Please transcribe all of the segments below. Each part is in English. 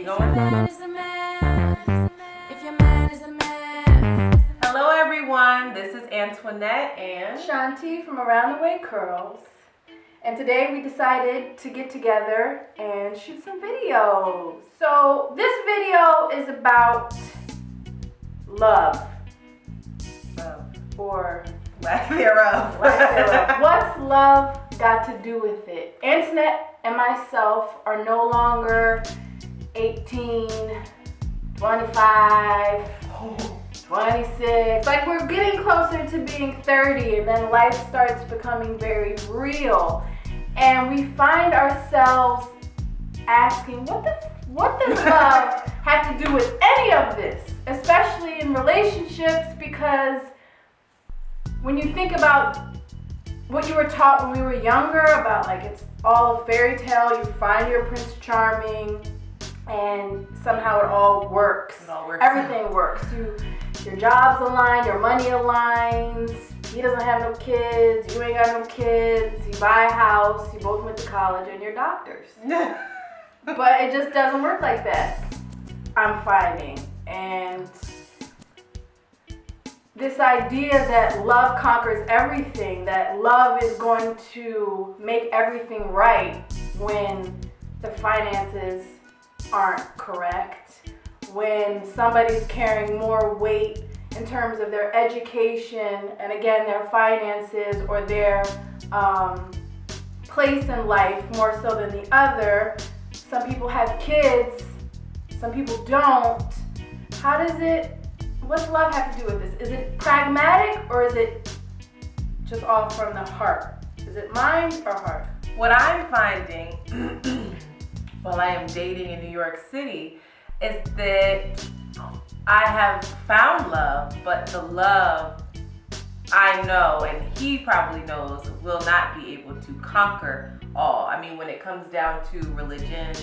We going? Hello everyone, this is Antoinette and Shanti from Around the Way Curls. And today we decided to get together and shoot some videos. So this video is about love. Or lack thereof. What's love got to do with it? Antoinette and myself are no longer 18, 25, 26. Like, we're getting closer to being 30, and then life starts becoming very real. And we find ourselves asking, what does love have to do with any of this? Especially in relationships, because when you think about what you were taught when we were younger, about like it's all a fairy tale, you find your Prince Charming, and somehow it all works. Everything works. Your job's aligned, your money aligns, he doesn't have no kids, you ain't got no kids, you buy a house, you both went to college, and you're doctors. But it just doesn't work like that, I'm finding. And this idea that love conquers everything, that love is going to make everything right when the finances aren't correct, when somebody's carrying more weight in terms of their education and again their finances or their place in life more so than the other. Some people have kids, some people don't. What's love have to do with this? Is it pragmatic or is it just all from the heart? Is it mind or heart? What I'm finding while I am dating in New York City is that I have found love, but the love I know, and he probably knows, will not be able to conquer all. I mean, when it comes down to religion,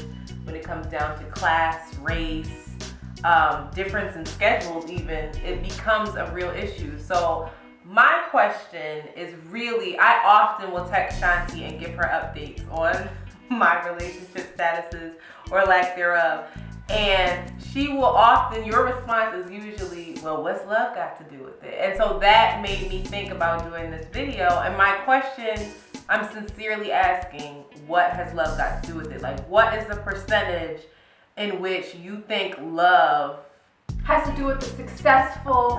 when it comes down to class, race, difference in schedules even, it becomes a real issue. So my question is really, I often will text Shanti and give her updates on my relationship statuses or lack thereof. And she will often, your response is usually, well, what's love got to do with it? And so that made me think about doing this video. And my question, I'm sincerely asking, what has love got to do with it? Like, what is the percentage in which you think love has to do with a successful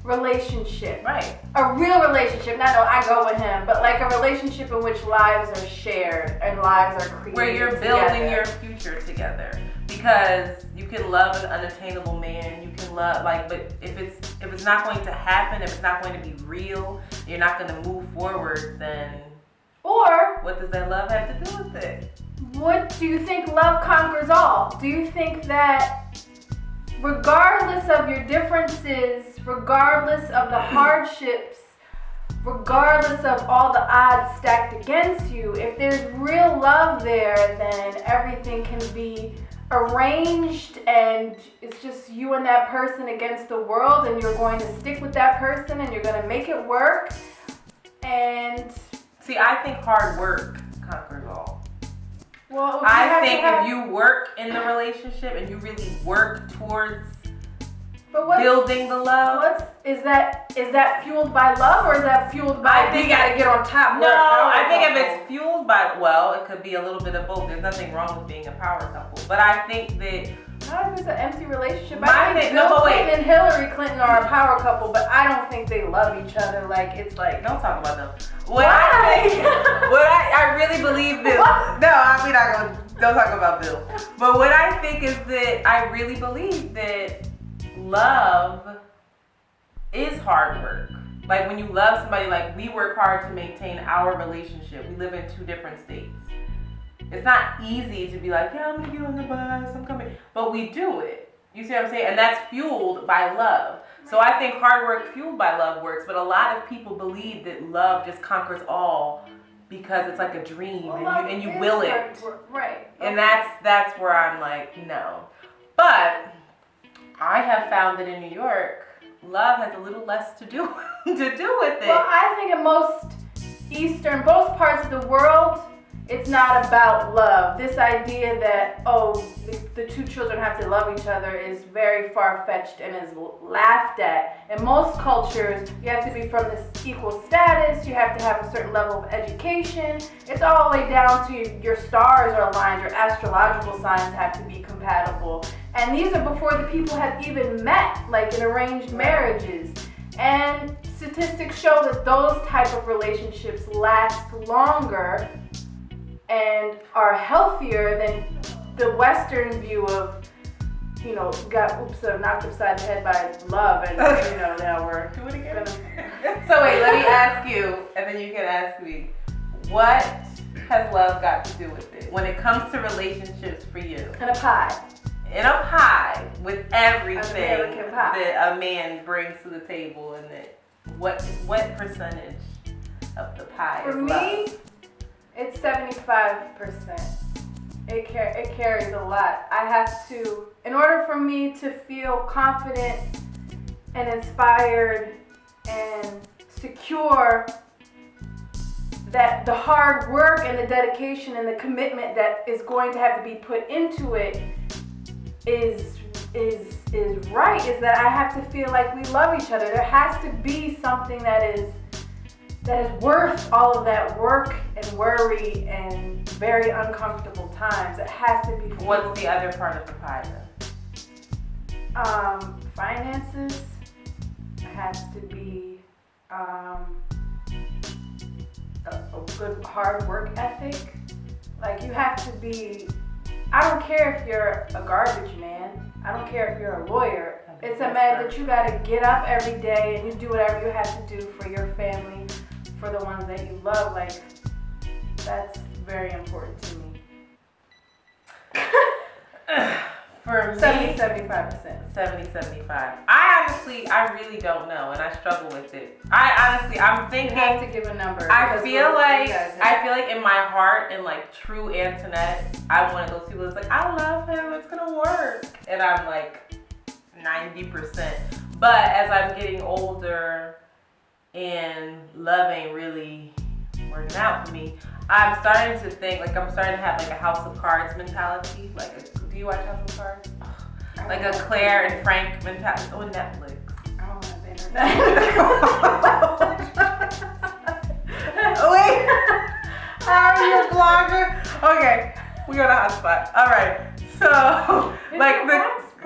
relationship? Right. A real relationship. Not no, I go with him, but like a relationship in which lives are shared and lives are created. Where you're building your future together. Because you can love an unattainable man, you can love, but if it's not going to happen, if it's not going to be real, you're not going to move forward, then what does that love have to do with it? What do you think love conquers all? Do you think that regardless of your differences, regardless of the hardships, regardless of all the odds stacked against you, if there's real love there, then everything can be arranged and it's just you and that person against the world, and you're going to stick with that person and you're going to make it work? And see, I think hard work conquers all. Well, I think if you work in the relationship and you really work towards building the love. Is that fueled by love, or is that fueled by you gotta get on top? No, I think if it's fueled by, well, it could be a little bit of both. There's nothing wrong with being a power couple, but I think that not if it's an empty relationship. I think Bill Clinton and Hillary Clinton are a power couple, but I don't think they love each other. Like, it's like, don't talk about them. I really believe Bill. No, we're not gonna. Don't talk about Bill. But what I think is that I really believe that love is hard work. Like, when you love somebody, like, we work hard to maintain our relationship. We live in two different states. It's not easy to be like, yeah, I'm gonna get on the bus, I'm coming. But we do it. You see what I'm saying? And that's fueled by love. So I think hard work fueled by love works, but a lot of people believe that love just conquers all because it's like a dream, and you will it. Right. And that's where I'm like, no. But I have found that in New York, love has a little less to do with it. Well, I think in most parts of the world, it's not about love. This idea that, the two children have to love each other is very far-fetched and is laughed at. In most cultures, you have to be from this equal status, you have to have a certain level of education. It's all the way down to your stars are aligned, your astrological signs have to be compatible. And these are before the people have even met, like in arranged marriages. And statistics show that those type of relationships last longer and are healthier than the Western view of, knocked upside the head by love, and now we're do it again. So wait, let me ask you, and then you can ask me, what has love got to do with it when it comes to relationships for you? In a pie. In a pie with everything American pie that a man brings to the table, and that what percentage of the pie for is me? love? It's 75%. It carries a lot. I have to, in order for me to feel confident and inspired and secure, that the hard work and the dedication and the commitment that is going to have to be put into it is right, is that I have to feel like we love each other. There has to be something that is worth all of that work and worry and very uncomfortable times. It has to be. What's the other part of the pie then? Finances. It has to be a good hard work ethic. Like, you have to be. I don't care if you're a garbage man. I don't care if you're a lawyer. It's a man that you gotta get up every day and you do whatever you have to do for your family, for the ones that you love. Like, that's very important to me. For me, 75%. 70-75. I really don't know, and I struggle with it. I'm thinking. You have to give a number. I feel like in my heart, and like true Antoinette, I'm one of those people that's like, I love him, it's gonna work. And I'm like 90%. But as I'm getting older and love ain't really working out for me, I'm starting to think, like, I'm starting to have like a House of Cards mentality. Do you watch House of Cards? Like a Claire and Frank mentality on Netflix. I don't have internet. Wait, are you a blogger? Okay, we got a hotspot. All right, so I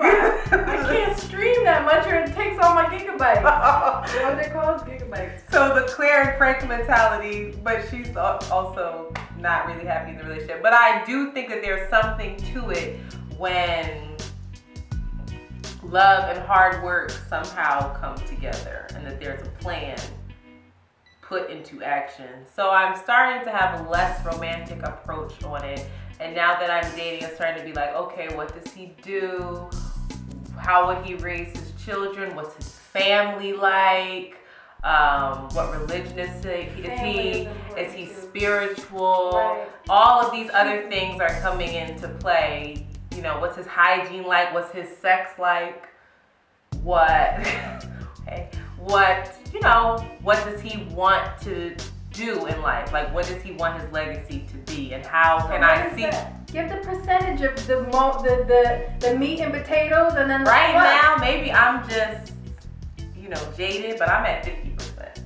can't stream that much, or it takes all my gigabytes. What are they called? Gigabytes. So the Claire and Frank mentality, but she's also not really happy in the relationship. But I do think that there's something to it when love and hard work somehow come together, and that there's a plan put into action. So I'm starting to have a less romantic approach on it. And now that I'm dating, it's starting to be like, okay, what does he do? How would he raise his children? What's his family like? What religion is he? Is he spiritual? Right. All of these other things are coming into play. You know, what's his hygiene like? What's his sex like? What does he want to do in life? Like, what does he want his legacy to be? And how can I see? Give the percentage of the meat and potatoes, and then right now, maybe I'm just, jaded, but I'm at 50%.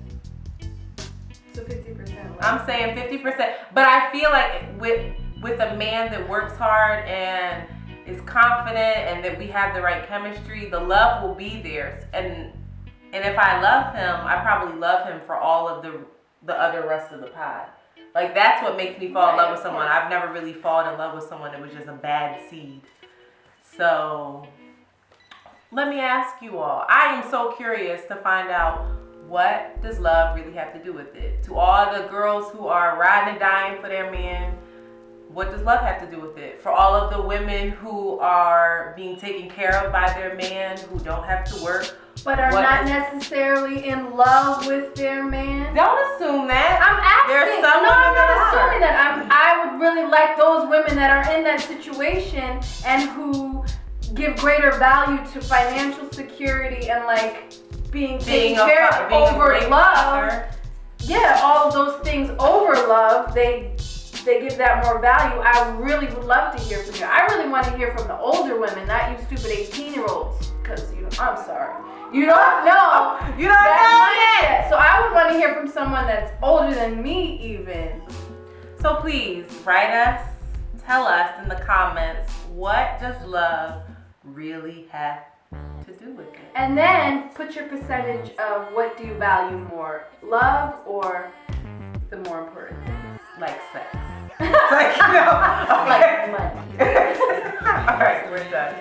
So 50%. I'm saying 50%, but I feel like with a man that works hard and is confident, and that we have the right chemistry, the love will be there. And if I love him, I probably love him for all of the other rest of the pie. Like, that's what makes me fall in love with someone. I've never really fallen in love with someone that was just a bad seed. So let me ask you all. I am so curious to find out, what does love really have to do with it? To all the girls who are riding and dying for their man, what does love have to do with it? For all of the women who are being taken care of by their man, who don't have to work, but are not necessarily in love with their man. Don't assume that. I'm asking. There's some No, I'm women not that assuming that. I would really like those women that are in that situation and who give greater value to financial security and like being taken care of over love. Yeah, all of those things over love. They they give that more value, I really would love to hear from you. I really want to hear from the older women, not you stupid 18-year-olds, because I'm sorry. You don't know. You don't know yet. So I would want to hear from someone that's older than me even. So please write us, tell us in the comments, what does love really have to do with it? And then put your percentage of what do you value more, love or the more important things? Like sex. It's like, okay. Like money. All right, we're done.